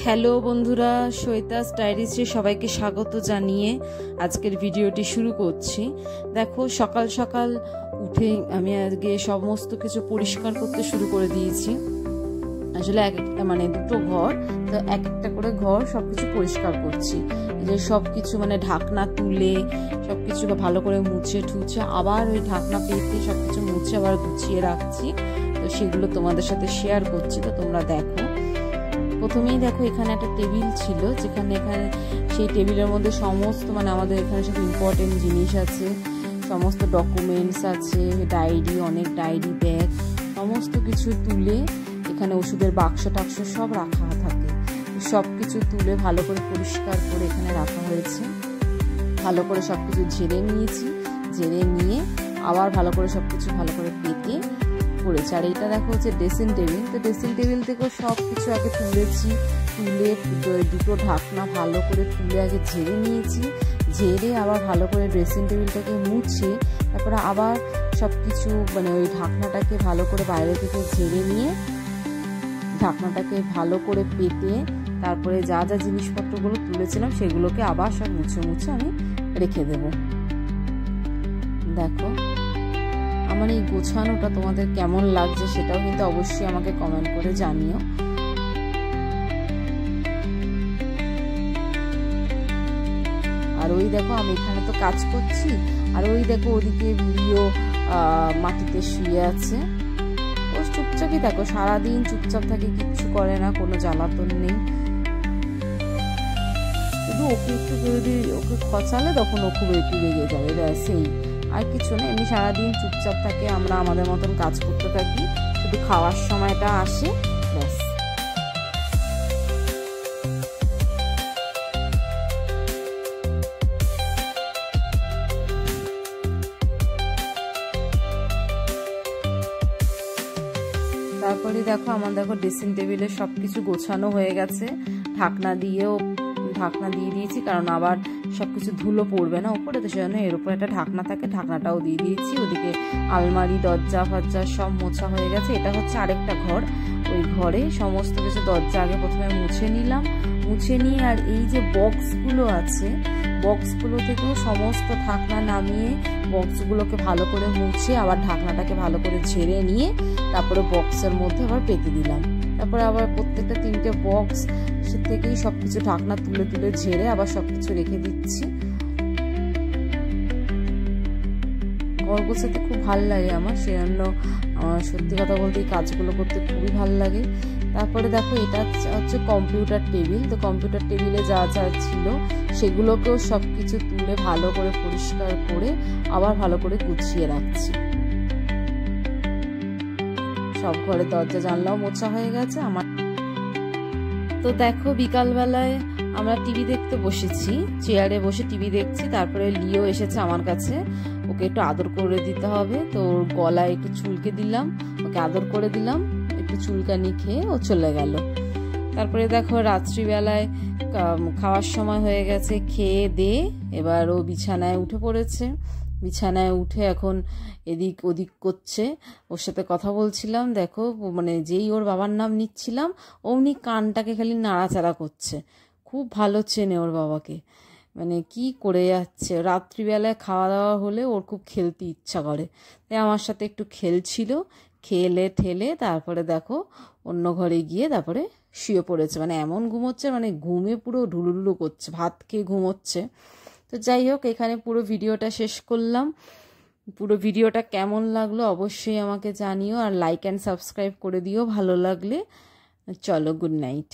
Hello বন্ধুরা, সৈতাস ডায়েরিজে সবাইকে স্বাগত জানিয়ে আজকের ভিডিওটি শুরু করছি। দেখো, সকাল সকাল উঠে আমি আজকে সমস্ত কিছু পরিষ্কার করতে শুরু করে দিয়েছি। আসলে এক একটা দুটো ঘর, তো এক একটা করে ঘর সবকিছু পরিষ্কার করছি। যে সবকিছু ঢাকনা তুলে সবকিছু ভালো করে মুছে ঠুছে আবার ওই ঢাকনা পেতে সবকিছু মুছে আবার গুছিয়ে রাখছি। তো সেগুলো তোমাদের সাথে শেয়ার করছি, তো তোমরা দেখো। প্রথমেই দেখো, এখানে একটা টেবিল ছিল, এখানে সেই টেবিলের মধ্যে সমস্ত আমাদের এখানে সব ইম্পর্টেন্ট জিনিস আছে, সমস্ত ডকুমেন্টস আছে, ডায়েরি, অনেক ডায়েরি, ব্যাগ, সমস্ত কিছু তুলে এখানে ওষুধের বাক্স টাক্স সব রাখা থাকে। সব কিছু তুলে ভালো করে পরিষ্কার করে এখানে রাখা হয়েছে। ভালো করে সব কিছু ঝেড়ে নিয়েছি, ঝেড়ে নিয়ে আবার ভালো করে সব কিছু ভালো করে পেতে করেছে। আর এইটা দেখো হচ্ছে ড্রেসিং টেবিল। তো ড্রেসিং টেবিল থেকেও সব কিছু আগে তুলেছি, তুলে দুটো ঢাকনা ভালো করে তুলে আগে ঝেড়ে নিয়েছি, ঝেড়ে আবার ভালো করে ড্রেসিং টেবিলটাকে মুছে তারপরে আবার সব কিছু ওই ঢাকনাটাকে ভালো করে বাইরে থেকে ঝেড়ে নিয়ে ঢাকনাটাকে ভালো করে পেতে তারপরে যা যা জিনিসপত্রগুলো তুলেছিলাম সেগুলোকে আবার সব মুছে মুছে আমি রেখে দেব। দেখো, আমার এই গোছানোটা তোমাদের কেমন লাগছে সেটাও কিন্তু অবশ্যই আমাকে কমেন্ট করে জানিও। আর ওই দেখো, আমি এখানে তো কাজ করছি, আর ওই দেখো ওদিকে ভিডিও মাটিতে শুয়ে আছে। ও চুপচাপই দেখো, সারাদিন চুপচাপ থাকে, কিচ্ছু করে না, কোনো জ্বালাতন নেই। শুধু ওকে একটু যদি ওকে খচালে তখন ও খুব একটু রেগে যাবে, সেই আর কিছু না। এমনি সারাদিন চুপচাপ থাকে, আমরা আমাদের মতন কাজ করতে থাকি, শুধু খাওয়ার সময়টা আসে, ব্যাস। তারপরে দেখো, আমার ড্রেসিং টেবিলে সবকিছু গোছানো হয়ে গেছে। ঢাকনা দিয়ে দিয়েছি, কারণ আবার সবকিছু ধুলো পড়বে না উপরে, তো সেজন্য এর উপর একটা ঢাকনা থাকে, ঢাকনাটাও দিয়ে দিয়েছি। ওদিকে আলমারি, দরজা ফরজা সব মোছা হয়ে গেছে। এটা হচ্ছে আরেকটা ঘর, ওই ঘরে সমস্ত কিছু দরজা আগে প্রথমে মুছে নিলাম, মুছে নিয়ে আর এই যে বক্সগুলো আছে, বক্সগুলো থেকেও সমস্ত ঢাকনা নামিয়ে বক্সগুলোকে ভালো করে মুছে আবার ঢাকনাটাকে ভালো করে ঝেড়ে নিয়ে তারপরে বক্সের মধ্যে আবার পেতে দিলাম। তারপরে আবার প্রত্যেকটা 3টে বক্স থেকেই সবকিছু ঢাকনা তুলে তুলে ঝেড়ে আবার সবকিছু রেখে দিচ্ছি। ঘর গোছাতে খুব ভালো লাগে আমার, সেজন্য সত্যি কথা বলতে এই কাজগুলো করতে খুবই ভালো লাগে। তারপরে দেখো, এটা হচ্ছে কম্পিউটার টেবিল। তো কম্পিউটার টেবিলে যা যা ছিল সেগুলোকেও সবকিছু তুলে ভালো করে পরিষ্কার করে আবার ভালো করে গুছিয়ে রাখছি। সব ঘরে দরজা জানলাও মোছা হয়ে গেছে আমার। তো দেখো, বিকালবেলায় আমরা টিভি দেখতে বসেছি, চেয়ারে বসে টিভি দেখছি। তারপরে লিও এসেছে আমার কাছে, ওকে একটু আদর করে দিতে হবে, তো ওর গলায় একটু চুলকে দিলাম, ওকে আদর করে দিলাম, একটু চুলকানি খেয়ে ও চলে গেল। তারপরে দেখো, রাত্রিবেলায় খাওয়ার সময় হয়ে গেছে, খেয়ে দিয়ে এবার ও বিছানায় উঠে পড়েছে। বিছানায় উঠে এখন এদিক ওদিক করছে, ওর সাথে কথা বলছিলাম। দেখো, যেই ওর বাবার নাম নিচ্ছিলাম অমনি কানটাকে খালি নাড়াচাড়া করছে। খুব ভালো চেনে ওর বাবাকে, কি করে যাচ্ছে। রাত্রিবেলায় খাওয়া দাওয়া হলে ওর খুব খেলতে ইচ্ছা করে, তাই আমার সাথে একটু খেলছিল। খেলে ঠেলে তারপরে দেখো অন্য ঘরে গিয়ে তারপরে শুয়ে পড়েছে। এমন ঘুমোচ্ছে, ঘুমে পুরো ঢুলুঢুলু করছে, ভাত খেয়ে ঘুমোচ্ছে। তো যাই হোক, এখানে পুরো ভিডিওটা শেষ করলাম। পুরো ভিডিওটা কেমন লাগলো অবশ্যই আমাকে জানিও, আর লাইক অ্যান্ড সাবস্ক্রাইব করে দিও ভালো লাগলে। চলো, গুড নাইট।